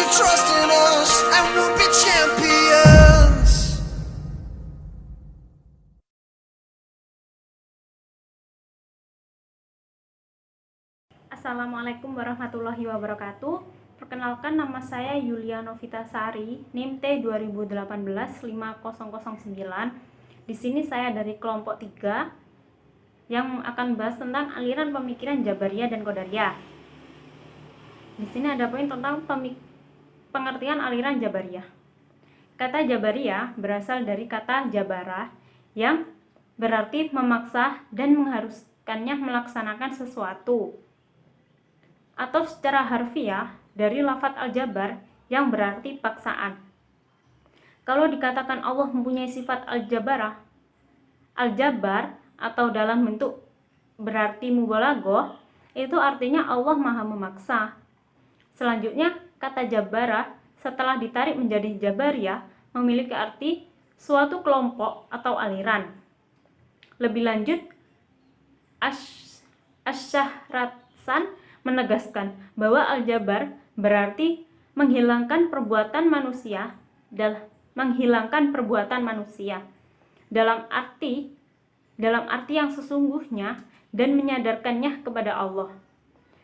your trust in us and we'll be champions. Assalamualaikum warahmatullahi wabarakatuh. Perkenalkan, nama saya Yulia Novitasari, NIM T 2018-5009. Di sini saya dari kelompok 3 yang akan bahas tentang aliran pemikiran Jabariyah dan Qadariyah. Di sini ada poin tentang pengertian aliran Jabariyah. Kata Jabariyah berasal dari kata jabarah yang berarti memaksa dan mengharuskannya melaksanakan sesuatu, atau secara harfiah dari lafadz al-jabar yang berarti paksaan. Kalau dikatakan Allah mempunyai sifat al-jabarah, al-jabar atau dalam bentuk berarti mubalaghah, itu artinya Allah maha memaksa. Selanjutnya, kata jabarah setelah ditarik menjadi jabariyah memiliki arti suatu kelompok atau aliran. Lebih lanjut, Asy-Syahrastani menegaskan bahwa al-jabar berarti menghilangkan perbuatan manusia dalam arti yang sesungguhnya dan menyadarkannya kepada Allah.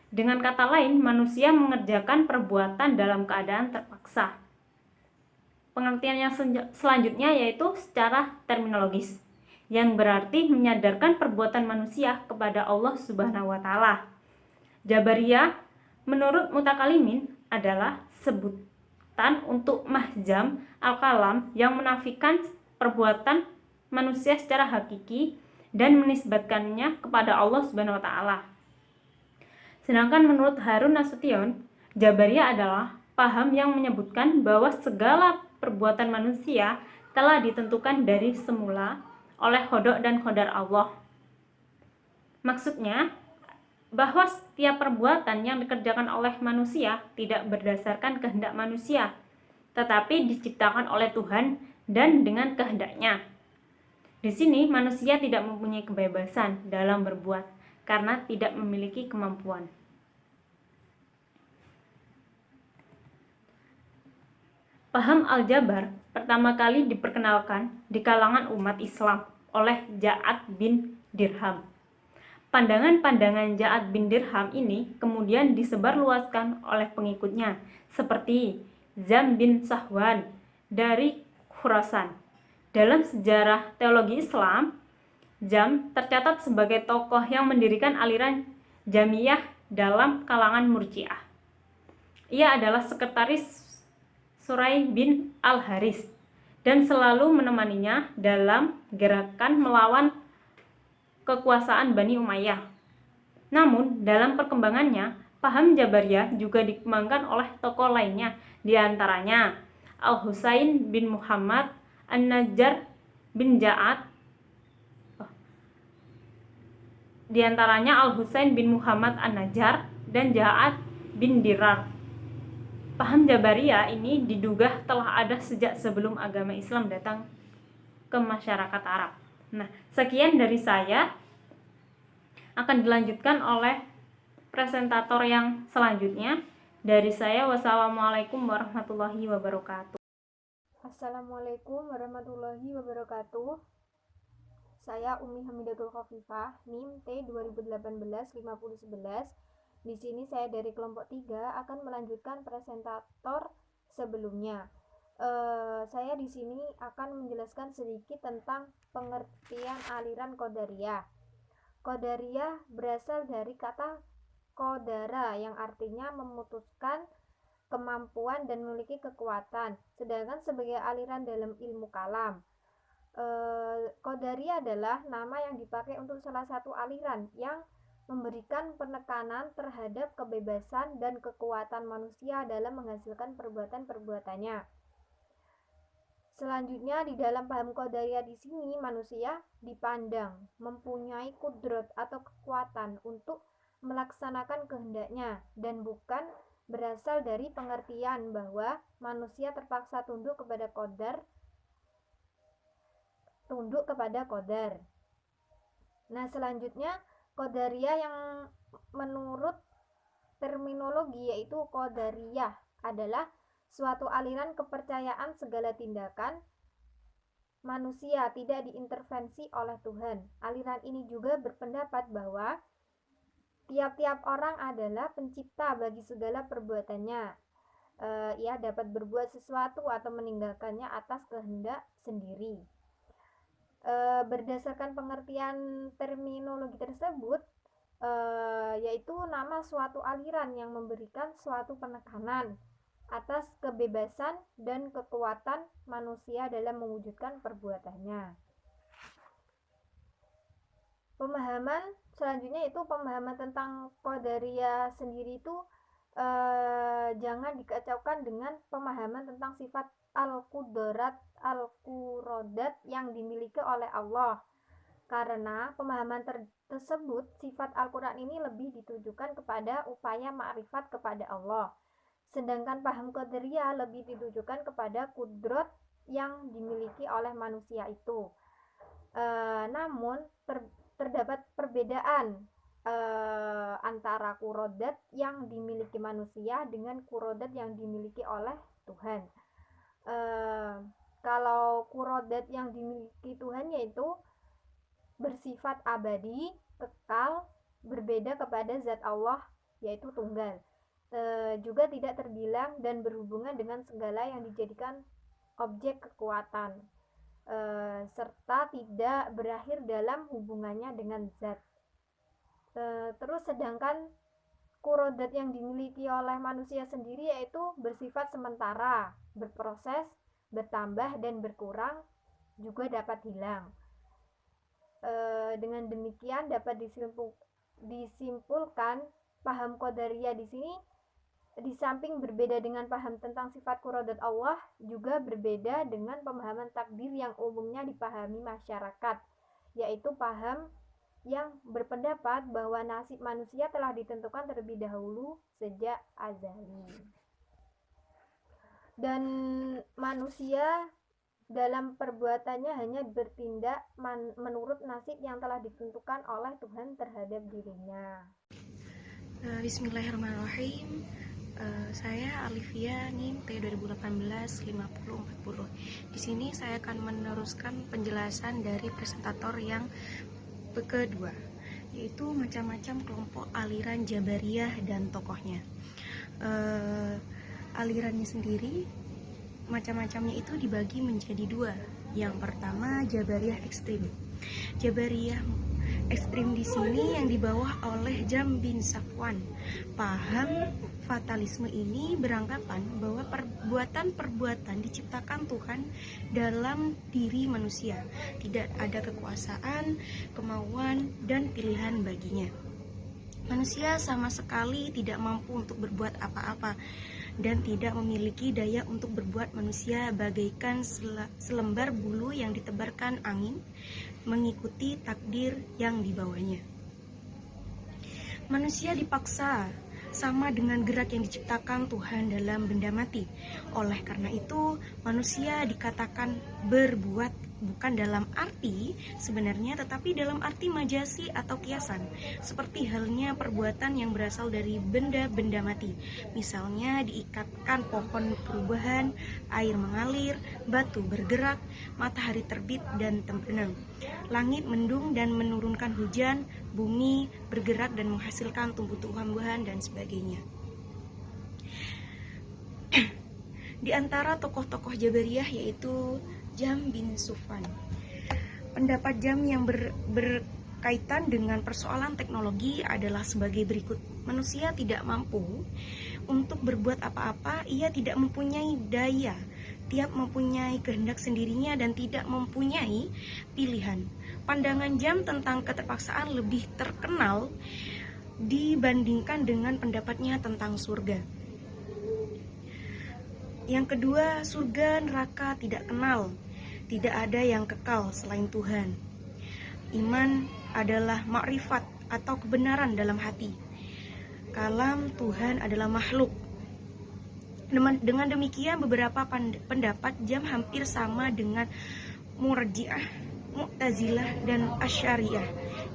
Dengan kata lain, manusia mengerjakan perbuatan dalam keadaan terpaksa. Pengertian yang selanjutnya yaitu secara terminologis, yang berarti menyadarkan perbuatan manusia kepada Allah Subhanahu wa Ta'ala. Jabariyah menurut mutakalimin adalah sebutan untuk mahjam al-kalam yang menafikan perbuatan manusia secara hakiki dan menisbatkannya kepada Allah Subhanahu wa Ta'ala. Sedangkan menurut Harun Nasution, Jabariyah adalah paham yang menyebutkan bahwa segala perbuatan manusia telah ditentukan dari semula oleh qada dan qadar Allah. Maksudnya bahwa setiap perbuatan yang dikerjakan oleh manusia tidak berdasarkan kehendak manusia, tetapi diciptakan oleh Tuhan dan dengan kehendaknya. Di sini manusia tidak mempunyai kebebasan dalam berbuat karena tidak memiliki kemampuan. Paham al-jabar pertama kali diperkenalkan di kalangan umat Islam oleh Ja'ad bin Dirham. Pandangan-pandangan Ja'ad bin Dirham ini kemudian disebarluaskan oleh pengikutnya seperti Zam bin Sahwan dari Khurasan. Dalam sejarah teologi Islam, Zam tercatat sebagai tokoh yang mendirikan aliran Jamiyah dalam kalangan Murji'ah. Ia adalah sekretaris Surai bin Al-Haris dan selalu menemaninya dalam gerakan melawan kekuasaan Bani Umayyah. Namun, dalam perkembangannya, paham Jabariyah juga dikembangkan oleh tokoh lainnya, di antaranya Al-Husain bin Muhammad An-Najjar bin Ja'ad, dan Ja'ad bin Dirar. Paham Jabariyah ini diduga telah ada sejak sebelum agama Islam datang ke masyarakat Arab. Nah, sekian dari saya. Akan dilanjutkan oleh presentator yang selanjutnya. Dari saya, wassalamualaikum warahmatullahi wabarakatuh. Assalamualaikum warahmatullahi wabarakatuh. Saya Umi Hamidatul Khafifah, NIM T 2018-5011. Di sini saya dari kelompok 3 akan melanjutkan presentator sebelumnya. Saya di sini akan menjelaskan sedikit tentang pengertian aliran Qadariyah. Qadariyah berasal dari kata qadara yang artinya memutuskan, kemampuan dan memiliki kekuatan. Sedangkan sebagai aliran dalam ilmu kalam, Qadariyah adalah nama yang dipakai untuk salah satu aliran yang memberikan penekanan terhadap kebebasan dan kekuatan manusia dalam menghasilkan perbuatan-perbuatannya. Selanjutnya, di dalam paham Qadariyah di sini manusia dipandang mempunyai kudrat atau kekuatan untuk melaksanakan kehendaknya dan bukan berasal dari pengertian bahwa manusia terpaksa tunduk kepada qadar. Nah, selanjutnya Qadariyah yang menurut terminologi yaitu Qadariyah adalah suatu aliran kepercayaan segala tindakan manusia tidak diintervensi oleh Tuhan. Aliran ini juga berpendapat bahwa tiap-tiap orang adalah pencipta bagi segala perbuatannya. Ia dapat berbuat sesuatu atau meninggalkannya atas kehendak sendiri. Berdasarkan pengertian terminologi tersebut, yaitu nama suatu aliran yang memberikan suatu penekanan atas kebebasan dan kekuatan manusia dalam mewujudkan perbuatannya. Pemahaman selanjutnya itu pemahaman tentang Qadariyah sendiri itu jangan dikacaukan dengan pemahaman tentang sifat al-qudradat yang dimiliki oleh Allah. Karena pemahaman tersebut, sifat Al-Quran ini lebih ditujukan kepada upaya ma'rifat kepada Allah. Sedangkan paham Qadariyah lebih ditujukan kepada kudrat yang dimiliki oleh manusia itu. Namun terdapat perbedaan antara kurodat yang dimiliki manusia dengan kurodat yang dimiliki oleh Tuhan. Kalau kurodat yang dimiliki Tuhan yaitu bersifat abadi, kekal, berbeda kepada zat Allah yaitu tunggal. Juga tidak terbilang dan berhubungan dengan segala yang dijadikan objek kekuatan, serta tidak berakhir dalam hubungannya dengan zat. Terus sedangkan kurodat yang dimiliki oleh manusia sendiri yaitu bersifat sementara, berproses, bertambah dan berkurang, juga dapat hilang. Dengan demikian dapat disimpulkan paham Qadariyah di sini di samping berbeda dengan paham tentang sifat kurodat Allah, juga berbeda dengan pemahaman takdir yang umumnya dipahami masyarakat, yaitu paham yang berpendapat bahwa nasib manusia telah ditentukan terlebih dahulu sejak azali. Dan manusia dalam perbuatannya hanya bertindak menurut nasib yang telah ditentukan oleh Tuhan terhadap dirinya. Bismillahirrahmanirrahim. Saya Alivia NIM T 2018-5040. Di sini saya akan meneruskan penjelasan dari presentator yang kedua, yaitu macam-macam kelompok aliran Jabariyah dan tokohnya. Alirannya sendiri macam-macamnya itu dibagi menjadi dua. Yang pertama Jabariyah ekstrim. Jabariyah ekstrim di sini yang dibawa oleh Jahm bin Safwan. Paham fatalisme ini beranggapan bahwa perbuatan-perbuatan diciptakan Tuhan dalam diri manusia. Tidak ada kekuasaan, kemauan, dan pilihan baginya. Manusia sama sekali tidak mampu untuk berbuat apa-apa dan tidak memiliki daya untuk berbuat. Manusia bagaikan selembar bulu yang ditebarkan angin, mengikuti takdir yang dibawanya. Manusia dipaksa sama dengan gerak yang diciptakan Tuhan dalam benda mati. Oleh karena itu, manusia dikatakan berbuat bukan dalam arti sebenarnya, tetapi dalam arti majasi atau kiasan, seperti halnya perbuatan yang berasal dari benda-benda mati. Misalnya diikatkan pohon perubahan, air mengalir, batu bergerak, matahari terbit dan terbenam, langit mendung dan menurunkan hujan, bumi bergerak dan menghasilkan tumbuh-tumbuhan dan sebagainya. Di antara tokoh-tokoh Jabariyah yaitu Jahm bin Safwan. Pendapat Jahm yang berkaitan dengan persoalan teknologi adalah sebagai berikut. Manusia tidak mampu untuk berbuat apa-apa, ia tidak mempunyai daya, tiap mempunyai kehendak sendirinya dan tidak mempunyai pilihan. Pandangan Jahm tentang keterpaksaan lebih terkenal dibandingkan dengan pendapatnya tentang surga. Yang kedua, surga neraka tidak kenal. Tidak ada yang kekal selain Tuhan. Iman adalah makrifat atau kebenaran dalam hati. Kalam Tuhan adalah makhluk. Dengan demikian beberapa pendapat Jahm hampir sama dengan Murji'ah Mu'tazilah dan Asy'ariyah.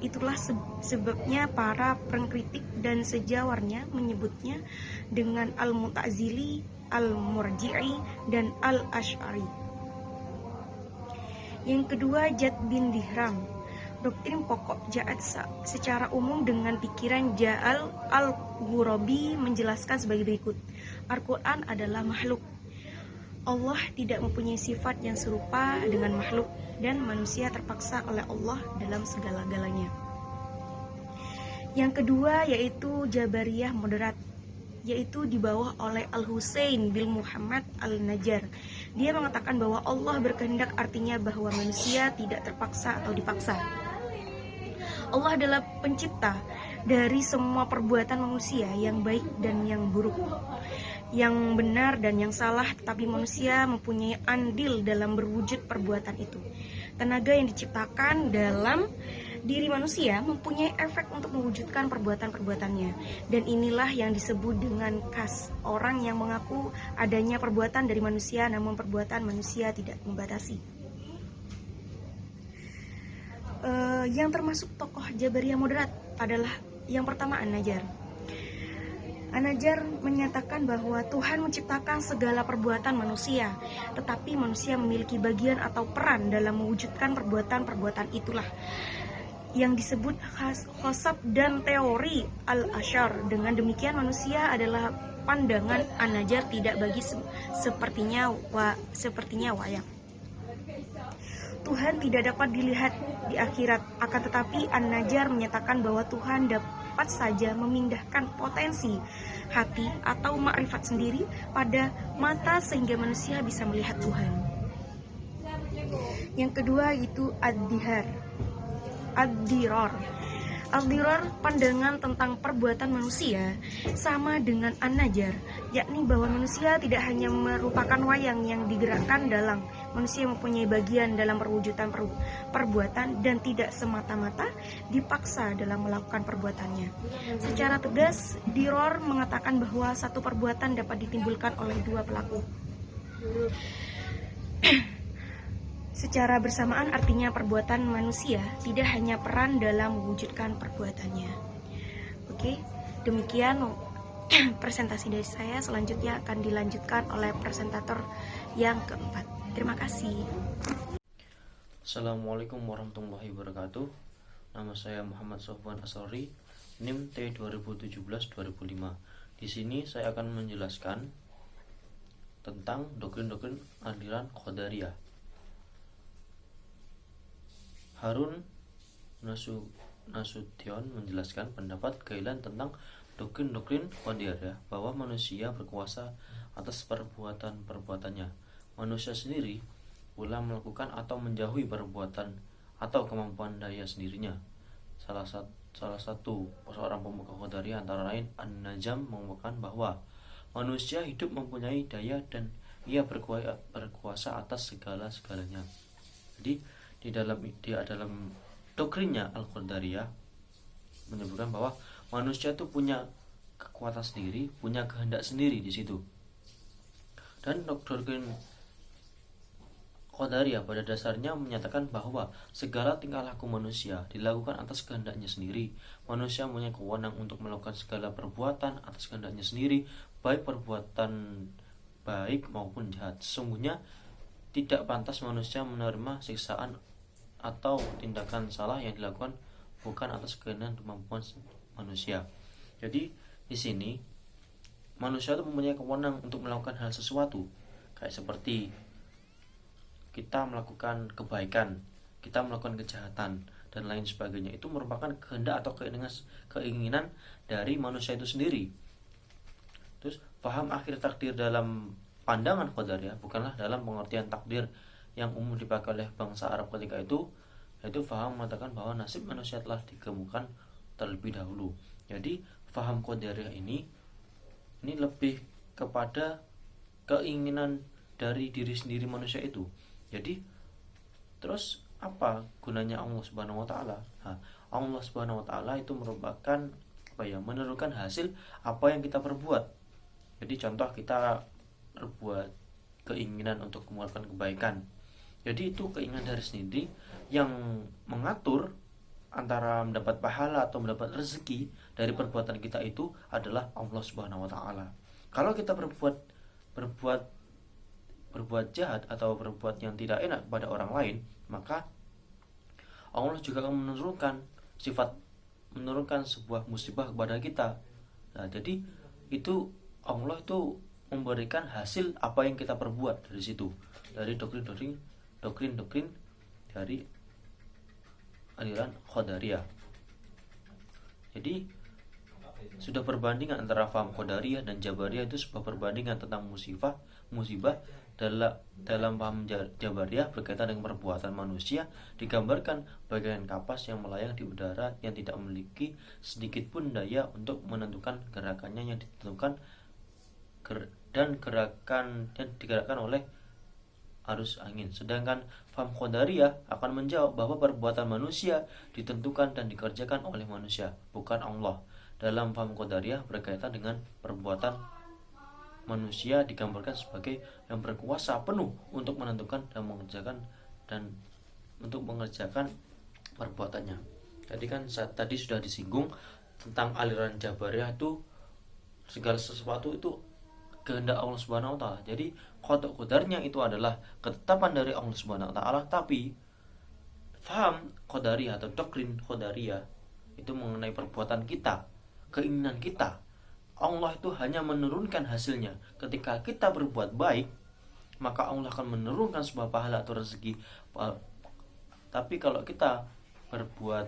Itulah sebabnya para pengkritik dan sejawarnya menyebutnya dengan Al-Mu'tazili, Al-Murji'i, dan Al-Asy'ari. Yang kedua, Jad bin Dirham. Doktrin pokok Ja'ad secara umum dengan pikiran Ja'al al-Ghurabi menjelaskan sebagai berikut. Al-Quran adalah makhluk. Allah tidak mempunyai sifat yang serupa dengan makhluk, dan manusia terpaksa oleh Allah dalam segala-galanya. Yang kedua yaitu Jabariyah moderat, yaitu dibawa oleh Al-Husain bin Muhammad Al-Najjar. Dia mengatakan bahwa Allah berkehendak, artinya bahwa manusia tidak terpaksa atau dipaksa. Allah adalah pencipta dari semua perbuatan manusia, yang baik dan yang buruk, yang benar dan yang salah, tetapi manusia mempunyai andil dalam berwujud perbuatan itu. Tenaga yang diciptakan dalam diri manusia mempunyai efek untuk mewujudkan perbuatan-perbuatannya, dan inilah yang disebut dengan kas, orang yang mengaku adanya perbuatan dari manusia namun perbuatan manusia tidak membatasi. Yang termasuk tokoh Jabariyah moderat adalah yang pertama An-Najjar. An-Najjar menyatakan bahwa Tuhan menciptakan segala perbuatan manusia, tetapi manusia memiliki bagian atau peran dalam mewujudkan perbuatan-perbuatan itulah yang disebut khosab dan teori al-asyar. Dengan demikian manusia adalah pandangan An-Najjar tidak bagi sepertinya wayang. Tuhan tidak dapat dilihat di akhirat, akan tetapi An-Najjar menyatakan bahwa Tuhan dapat saja memindahkan potensi hati atau makrifat sendiri pada mata sehingga manusia bisa melihat Tuhan. Yang kedua itu ad-dirar. Al-Dirar, pandangan tentang perbuatan manusia sama dengan An-Najjar, yakni bahwa manusia tidak hanya merupakan wayang yang digerakkan dalam, manusia mempunyai bagian dalam perwujudan perbuatan dan tidak semata-mata dipaksa dalam melakukan perbuatannya. Secara tegas, Dirar mengatakan bahwa satu perbuatan dapat ditimbulkan oleh dua pelaku secara bersamaan, artinya perbuatan manusia tidak hanya peran dalam mewujudkan perbuatannya. Oke, demikian presentasi dari saya. Selanjutnya akan dilanjutkan oleh presentator yang keempat. Terima kasih. Assalamualaikum warahmatullahi wabarakatuh. Nama saya Muhammad Sofwan Asori, NIM T 2017-2005. Di sini saya akan menjelaskan tentang doktrin-doktrin aliran Qadariyah. Harun Nasution menjelaskan pendapat Gailan tentang doktrin-doktrin Qadariyah bahwa manusia berkuasa atas perbuatan-perbuatannya. Manusia sendiri pula melakukan atau menjauhi perbuatan atau kemampuan daya sendirinya. Salah satu seorang pemuka Qadariyah antara lain An-Najm mengungkapkan bahwa manusia hidup mempunyai daya dan ia berkuasa atas segala-segalanya. Jadi di dalam doktrinnya Al-Qadariyah menyebutkan bahwa manusia itu punya kekuatan sendiri, punya kehendak sendiri di situ. Dan doktrin Qadariyah pada dasarnya menyatakan bahwa segala tingkah laku manusia dilakukan atas kehendaknya sendiri. Manusia mempunyai kewenangan untuk melakukan segala perbuatan atas kehendaknya sendiri, baik perbuatan baik maupun jahat. Sesungguhnya tidak pantas manusia menerima siksaan atau tindakan salah yang dilakukan bukan atas kehendak kemampuan manusia. Jadi di sini manusia itu mempunyai kewenangan untuk melakukan hal sesuatu, kayak seperti kita melakukan kebaikan, kita melakukan kejahatan dan lain sebagainya. Itu merupakan kehendak atau keinginan dari manusia itu sendiri. Terus paham akhir takdir dalam pandangan Qadariyah bukanlah dalam pengertian takdir yang umum dipakai oleh bangsa Arab ketika itu, yaitu faham mengatakan bahwa nasib manusia telah digemukkan terlebih dahulu. Jadi faham Qadariyah ini lebih kepada keinginan dari diri sendiri manusia itu. Jadi terus apa gunanya Allah Subhanahu wa taala? Allah Subhanahu wa taala itu merupakan menentukan hasil apa yang kita perbuat. Jadi contoh kita berbuat keinginan untuk melakukan kebaikan, Jadi itu keinginan dari sendiri yang mengatur antara mendapat pahala atau mendapat rezeki dari perbuatan kita itu adalah Allah Subhanahu wa taala. Kalau kita berbuat jahat atau berbuat yang tidak enak kepada orang lain, maka Allah juga akan menurunkan sebuah musibah kepada kita. Nah, jadi itu Allah itu memberikan hasil apa yang kita perbuat dari situ, dari doktrin dari aliran Qadariyah. Jadi sudah perbandingan antara faham Qadariyah dan Jabariyah itu sebuah perbandingan tentang musibah dalam paham Jabariyah berkaitan dengan perbuatan manusia digambarkan bagaikan kapas yang melayang di udara yang tidak memiliki sedikit pun daya untuk menentukan gerakannya yang ditentukan dan digerakkan oleh arus angin. Sedangkan faham Qadariyah akan menjawab bahwa perbuatan manusia ditentukan dan dikerjakan oleh manusia, bukan Allah. Dalam faham Qadariyah berkaitan dengan perbuatan manusia digambarkan sebagai yang berkuasa penuh untuk menentukan dan mengerjakan perbuatannya. Jadi kan tadi sudah disinggung tentang aliran Jabariyah itu segala sesuatu itu kehendak Allah Subhanahu wa taala. Jadi qada qadarnya itu adalah ketetapan dari Allah Subhanahu wa taala, tapi faham Qadariyah atau doktrin Qadariyah itu mengenai perbuatan kita, keinginan kita. Allah itu hanya menurunkan hasilnya. Ketika kita berbuat baik, maka Allah akan menurunkan sebuah pahala atau rezeki. Tapi kalau kita berbuat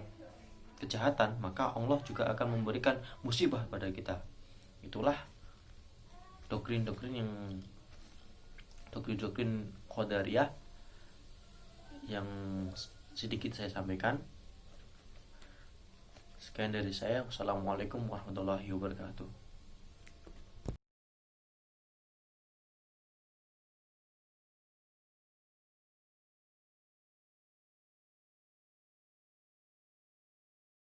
kejahatan, maka Allah juga akan memberikan musibah pada kita. Itulah doktrin Qadariyah yang sedikit saya sampaikan. Sekian dari saya. Wassalamualaikum warahmatullahi wabarakatuh.